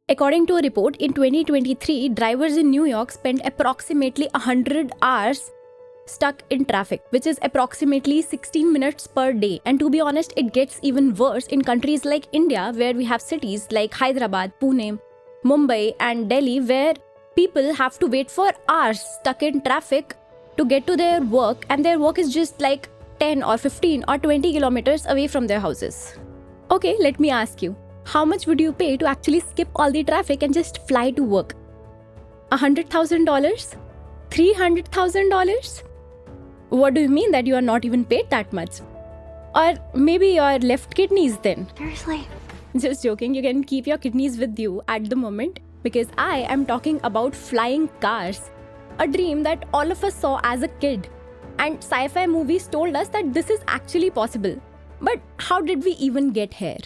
According to a report, in 2023, drivers in New York spent approximately 100 hours stuck in traffic, which is approximately 16 minutes per day. And to be honest, it gets even worse in countries like India, where we have cities like Hyderabad, Pune, Mumbai and Delhi, where people have to wait for hours stuck in traffic to get to their work, and their work is just like 10 or 15 or 20 kilometers away from their houses. Okay, let me ask you, how much would you pay to actually skip all the traffic and just fly to work? $100,000? $300,000? What do you mean that you are not even paid that much? Or maybe your left kidneys then? Seriously? Just joking, you can keep your kidneys with you at the moment, because I am talking about flying cars. A dream that all of us saw as a kid. And sci-fi movies told us that this is actually possible. But how did we even get here?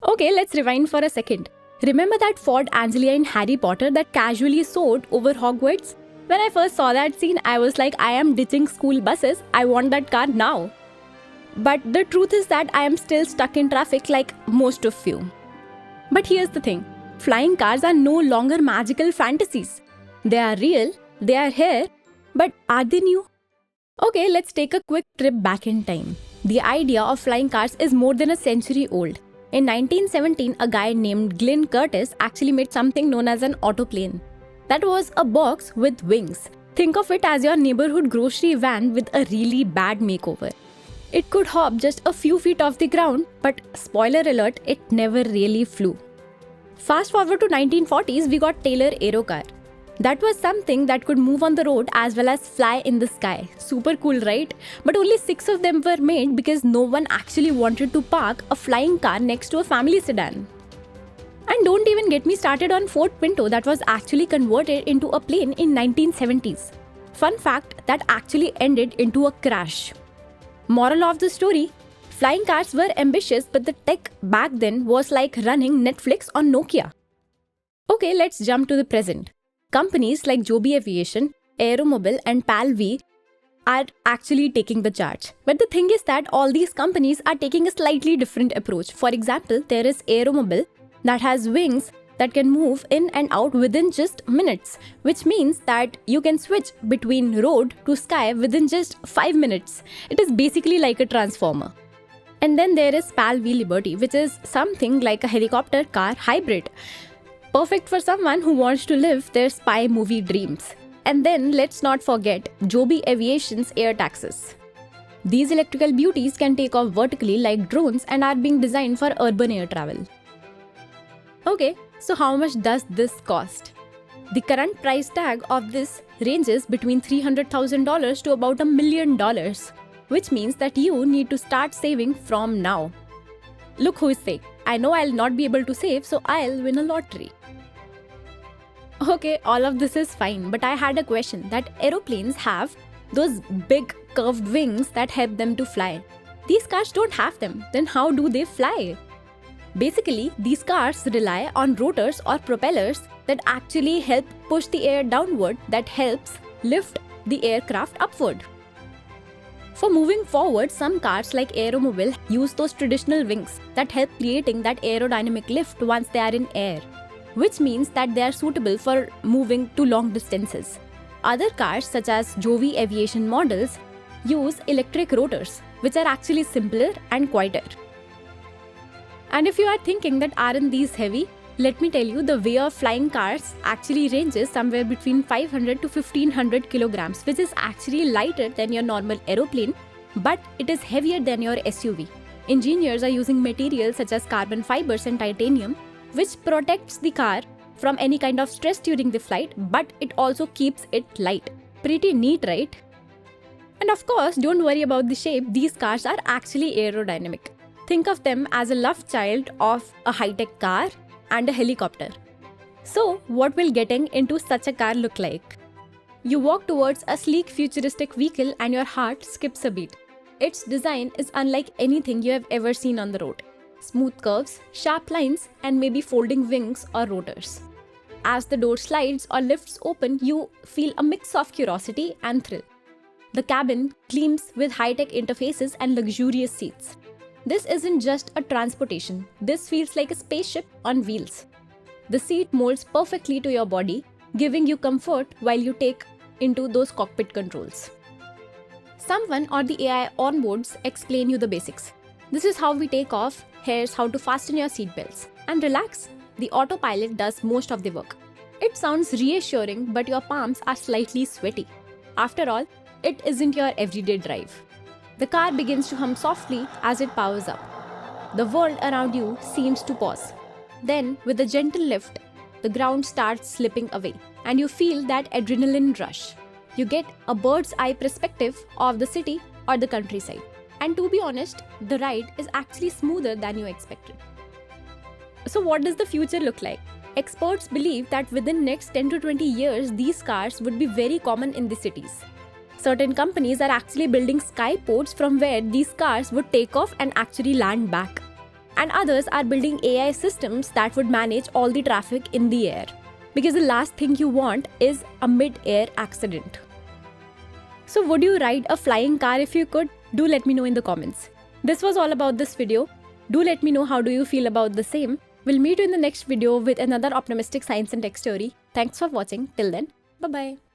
Okay, let's rewind for a second. Remember that Ford Anglia in Harry Potter that casually soared over Hogwarts? When I first saw that scene, I was like, I am ditching school buses. I want that car now. But the truth is that I am still stuck in traffic like most of you. But here's the thing. Flying cars are no longer magical fantasies. They are real, they are here, but are they new? Okay, let's take a quick trip back in time. The idea of flying cars is more than a century old. In 1917, a guy named Glenn Curtis actually made something known as an autoplane. That was a box with wings. Think of it as your neighborhood grocery van with a really bad makeover. It could hop just a few feet off the ground, but spoiler alert, it never really flew. Fast forward to 1940s, we got Taylor Aerocar. That was something that could move on the road as well as fly in the sky. Super cool, right? But only 6 of them were made because no one actually wanted to park a flying car next to a family sedan. And don't even get me started on Ford Pinto that was actually converted into a plane in 1970s. Fun fact, that actually ended into a crash. Moral of the story, flying cars were ambitious, but the tech back then was like running Netflix on Nokia. Okay, let's jump to the present. Companies like Joby Aviation, Aeromobile and PAL-V are actually taking the charge. But the thing is that all these companies are taking a slightly different approach. For example, there is Aeromobile that has wings that can move in and out within just minutes, which means that you can switch between road to sky within just 5 minutes. It is basically like a transformer. And then there is PAL-V Liberty, which is something like a helicopter car hybrid. Perfect for someone who wants to live their spy movie dreams. And then let's not forget Joby Aviation's air taxis. These electrical beauties can take off vertically like drones and are being designed for urban air travel. Okay, so how much does this cost? The current price tag of this ranges between $300,000 to about $1 million, which means that you need to start saving from now. Look who is saying, I know I'll not be able to save, so I'll win a lottery. Okay, all of this is fine, but I had a question that aeroplanes have those big curved wings that help them to fly. These cars don't have them, then how do they fly? Basically, these cars rely on rotors or propellers that actually help push the air downward, that helps lift the aircraft upward. For moving forward, some cars like Aeromobile use those traditional wings that help creating that aerodynamic lift once they are in air, which means that they are suitable for moving to long distances. Other cars such as Joby Aviation models use electric rotors, which are actually simpler and quieter. And if you are thinking that aren't these heavy, let me tell you, the weight of flying cars actually ranges somewhere between 500 to 1500 kilograms, which is actually lighter than your normal aeroplane, but it is heavier than your SUV. Engineers are using materials such as carbon fibers and titanium, which protects the car from any kind of stress during the flight, but it also keeps it light. Pretty neat, right? And of course, don't worry about the shape, these cars are actually aerodynamic. Think of them as a love child of a high-tech car and a helicopter. So, what will getting into such a car look like? You walk towards a sleek futuristic vehicle and your heart skips a beat. Its design is unlike anything you have ever seen on the road. Smooth curves, sharp lines, and maybe folding wings or rotors. As the door slides or lifts open, you feel a mix of curiosity and thrill. The cabin gleams with high-tech interfaces and luxurious seats. This isn't just a transportation. This feels like a spaceship on wheels. The seat molds perfectly to your body, giving you comfort while you take into those cockpit controls. Someone or the AI onboards explain you the basics. This is how we take off, here's how to fasten your seatbelts. And relax, the autopilot does most of the work. It sounds reassuring, but your palms are slightly sweaty. After all, it isn't your everyday drive. The car begins to hum softly as it powers up. The world around you seems to pause. Then, with a gentle lift, the ground starts slipping away, and you feel that adrenaline rush. You get a bird's eye perspective of the city or the countryside. And to be honest, the ride is actually smoother than you expected. So what does the future look like? Experts believe that within next 10 to 20 years, these cars would be very common in the cities. Certain companies are actually building skyports from where these cars would take off and actually land back. And others are building AI systems that would manage all the traffic in the air. Because the last thing you want is a mid-air accident. So would you ride a flying car if you could? Do let me know in the comments. This was all about this video. Do let me know how do you feel about the same. We'll meet you in the next video with another optimistic science and tech story. Thanks for watching. Till then, bye-bye.